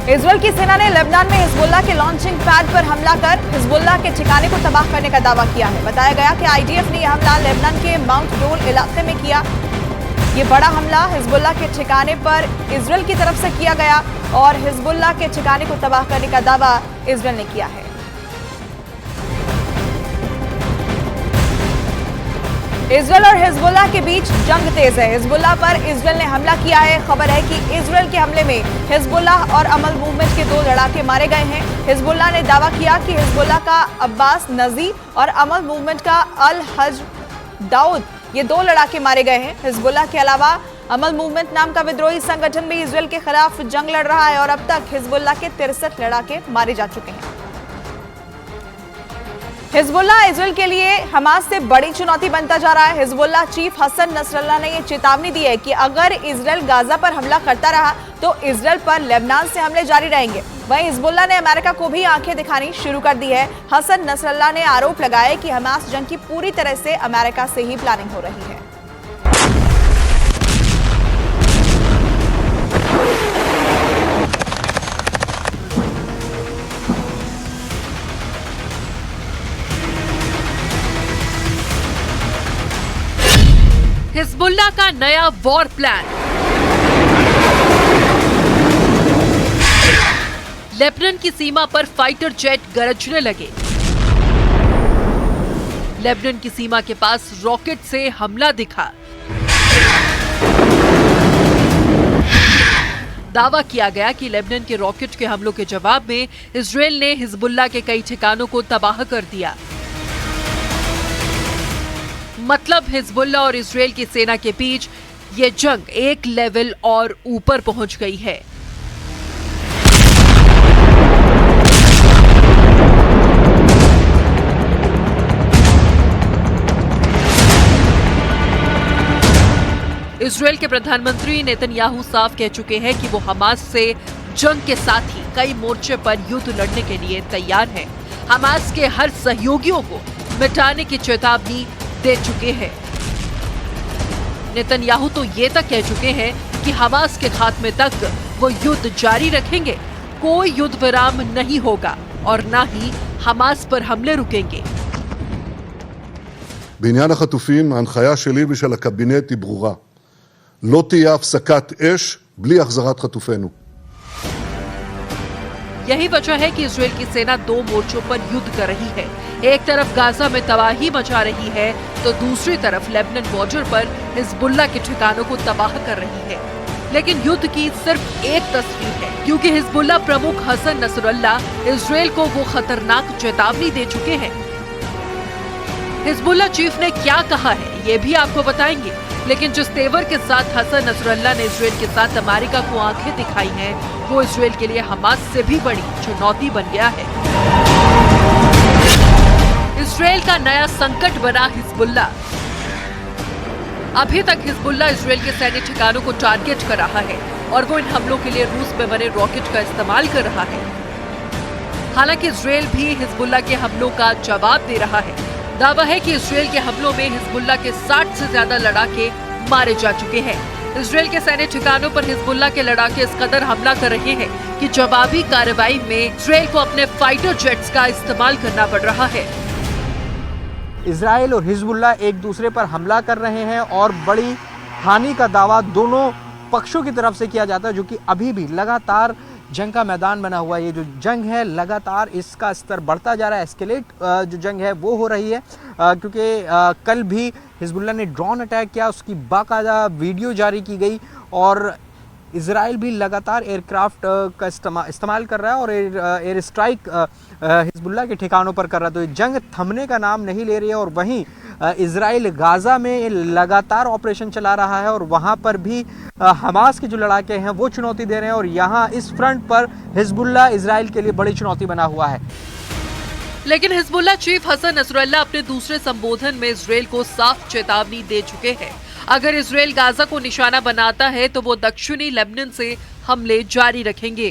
Israel की सेना ने लेबनान में हिजबुल्लाह के लॉन्चिंग पैड पर हमला कर हिजबुल्लाह के ठिकाने को तबाह करने का दावा किया है। बताया गया कि आईडीएफ ने यह हमला लेबनान के माउंट डोल इलाके में किया। ये बड़ा हमला हिजबुल्लाह के ठिकाने पर इजरायल की तरफ से किया गया और हिजबुल्लाह के ठिकाने को तबाह करने का दावा इजरायल ने किया है। इजरायल और हिजबुल्लाह के बीच जंग तेज है। हिजबुल्लाह पर इजरायल ने हमला किया है। खबर है कि इजरायल के हमले में हिजबुल्लाह और अमल मूवमेंट के 2 लड़ाके मारे गए हैं। हिजबुल्लाह ने दावा किया कि हिजबुल्लाह का अब्बास नजी और अमल मूवमेंट का अल हज दाऊद, ये 2 लड़ाके मारे गए हैं। हिजबुल्लाह के अलावा अमल मूवमेंट नाम का विद्रोही संगठन भी इजरायल के खिलाफ जंग लड़ रहा है और अब तक हिजबुल्लाह के 63 लड़ाके मारे जा चुके हैं। हिजबुल्लाह इजरायल के लिए हमास से बड़ी चुनौती बनता जा रहा है। हिजबुल्लाह चीफ हसन नसरल्लाह ने यह चेतावनी दी है कि अगर इजरायल गाजा पर हमला करता रहा तो इजरायल पर लेबनान से हमले जारी रहेंगे। वहीं हिजबुल्लाह ने अमेरिका को भी आंखें दिखानी शुरू कर दी है। हसन नसरल्लाह ने आरोप लगाया कि हमास जंग की पूरी तरह से अमेरिका से ही प्लानिंग हो रही है। हिजबुल्लाह का नया वॉर प्लान। लेबनान की सीमा पर फाइटर जेट गरजने लगे। लेबनान की सीमा के पास रॉकेट से हमला दिखा। दावा किया गया कि लेबनान के रॉकेट के हमलों के जवाब में इजरायल ने हिजबुल्लाह के कई ठिकानों को तबाह कर दिया। मतलब हिजबुल्लाह और इजरायल की सेना के बीच ये जंग एक लेवल और ऊपर पहुंच गई है। इजरायल के प्रधानमंत्री नेतन्याहू साफ कह चुके हैं कि वो हमास से जंग के साथ ही कई मोर्चे पर युद्ध लड़ने के लिए तैयार हैं। हमास के हर सहयोगियों को मिटाने की चेतावनी दे चुके हैं। नेतन्याहू तो ये तक कह चुके हैं कि हमास के खात्मे तक वो युद्ध जारी रखेंगे। कोई युद्ध विराम नहीं होगा और न ही हमास पर हमले रुकेंगे। בעניין החטופים, ההנחיה שלי ושל הקבינט היא ברורה. לא תהיה הפסקת אש בלי החזרת חטופינו. यही वजह है कि इजरायल की सेना 2 मोर्चों पर युद्ध कर रही है। एक तरफ गाजा में तबाही मचा रही है तो दूसरी तरफ लेबनान बॉर्डर पर हिजबुल्लाह के ठिकानों को तबाह कर रही है। लेकिन युद्ध की सिर्फ एक तस्वीर है, क्योंकि हिजबुल्लाह प्रमुख हसन नसरल्लाह इजरायल को वो खतरनाक चेतावनी दे चुके हैं। हिजबुल्लाह चीफ ने क्या कहा है ये भी आपको बताएंगे, लेकिन जिस तेवर के साथ हसन नसरल्लाह ने इजरायल के साथ अमेरिका को आंखें दिखाई हैं, वो इजरायल के लिए हमास से भी बड़ी चुनौती बन गया है। इजरायल का नया संकट बना हिजबुल्लाह। अभी तक हिजबुल्लाह इजरायल के सैन्य ठिकानों को टारगेट कर रहा है और वो इन हमलों के लिए रूस में बने रॉकेट का इस्तेमाल कर रहा है। हालांकि इजरायल भी हिजबुल्लाह के हमलों का जवाब दे रहा है। दावा है कि इजरायल के हमलों में हिजबुल्लाह के 60 से ज्यादा लड़ाके मारे जा चुके हैं। इजरायल के सैन्य ठिकानों पर हिजबुल्लाह के लड़ाके इस कदर हमला कर रहे हैं कि जवाबी कार्रवाई में इजरायल को अपने फाइटर जेट्स का इस्तेमाल करना पड़ रहा है। इजरायल और हिजबुल्लाह एक दूसरे पर हमला कर रहे हैं और बड़ी हानि का दावा दोनों पक्षों की तरफ से किया जाता है, जो कि अभी भी लगातार जंग का मैदान बना हुआ है। ये जो जंग है लगातार इसका स्तर बढ़ता जा रहा है। एस्केलेट जो जंग है वो हो रही है, क्योंकि कल भी हिजबुल्लाह ने ड्रोन अटैक किया, उसकी बाकायदा वीडियो जारी की गई और इजराइल भी लगातार एयरक्राफ्ट का इस्तेमाल कर रहा है और एयर स्ट्राइक हिजबुल्लाह के ठिकानों पर कर रहा है। तो ये जंग थमने का नाम नहीं ले रही है और वहीं इजराइल गाजा में लगातार ऑपरेशन चला रहा है और वहां पर भी हमास के जो लड़ाके हैं वो चुनौती दे रहे हैं और यहाँ इस फ्रंट पर हिजबुल्लाह इजराइल के लिए बड़ी चुनौती बना हुआ है। लेकिन हिजबुल्लाह चीफ हसन नसरल्लाह अपने दूसरे संबोधन में इजराइल को साफ चेतावनी दे चुके हैं। अगर इजराइल गाजा को निशाना बनाता है तो वो दक्षिणी लेबनान से हमले जारी रखेंगे।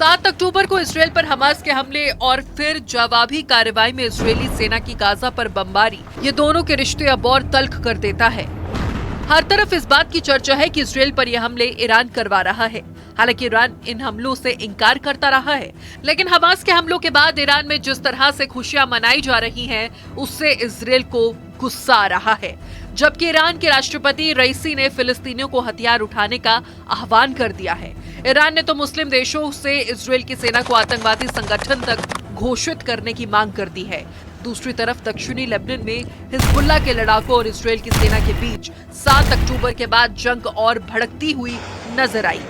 7 अक्टूबर को इसराइल पर हमास के हमले और फिर जवाबी कार्रवाई में इजरायली सेना की गाजा पर बमबारी, ये दोनों के रिश्ते अब और तल्ख कर देता है। हर तरफ इस बात की चर्चा है कि इसराइल पर यह हमले ईरान करवा रहा है। हालांकि ईरान इन हमलों से इनकार करता रहा है, लेकिन हमास के हमलों के बाद ईरान में जिस तरह से खुशियां मनाई जा रही हैं, उससे इसराइल को गुस्सा आ रहा है। जबकि ईरान के राष्ट्रपति रईसी ने फिलिस्तीनियों को हथियार उठाने का आह्वान कर दिया है। ईरान ने तो मुस्लिम देशों से इसराइल की सेना को आतंकवादी संगठन तक घोषित करने की मांग कर दी है। दूसरी तरफ दक्षिणी लेबनान में हिजबुल्लाह के लड़ाकों और इसराइल की सेना के बीच 7 अक्टूबर के बाद जंग और भड़कती हुई नजर आई।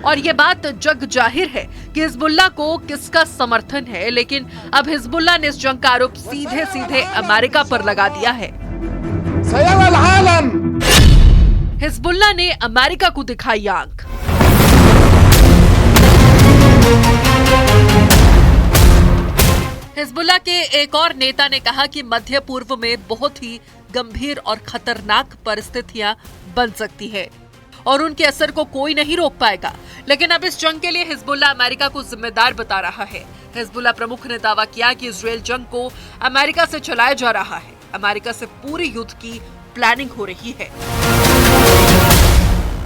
और ये बात जग जाहिर है कि हिजबुल्लाह को किसका समर्थन है, लेकिन अब हिजबुल्लाह ने इस जंग का आरोप सीधे सीधे अमेरिका पर लगा दिया है। हिजबुल्लाह ने अमेरिका को दिखाई आंख। हिजबुल्लाह के एक और नेता ने कहा कि मध्य पूर्व में बहुत ही गंभीर और खतरनाक परिस्थितियां बन सकती है और उनके असर को कोई नहीं रोक पाएगा। लेकिन अब इस जंग के लिए हिजबुल्लाह अमेरिका को जिम्मेदार बता रहा है। हिजबुल्लाह प्रमुख ने दावा किया कि इजरायल जंग को अमेरिका से चलाया जा रहा है। अमेरिका से पूरी युद्ध की प्लानिंग हो रही है।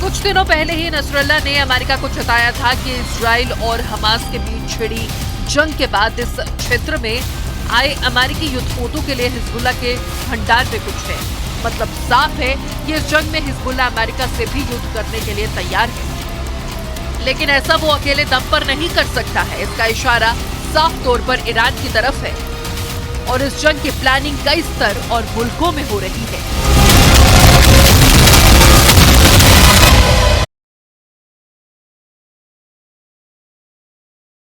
कुछ दिनों पहले ही नसरल्लाह ने अमेरिका को चेताया था कि इजराइल और हमास के बीच छिड़ी जंग के बाद इस क्षेत्र में आए अमेरिकी युद्धपोतों के लिए हिजबुल्लाह के भंडार में कुछ है। मतलब साफ है कि इस जंग में हिजबुल्लाह अमेरिका से भी युद्ध करने के लिए तैयार है, लेकिन ऐसा वो अकेले दम पर नहीं कर सकता है। इसका इशारा साफ तौर पर ईरान की तरफ है और इस जंग की प्लानिंग कई स्तर और मुल्कों में हो रही है।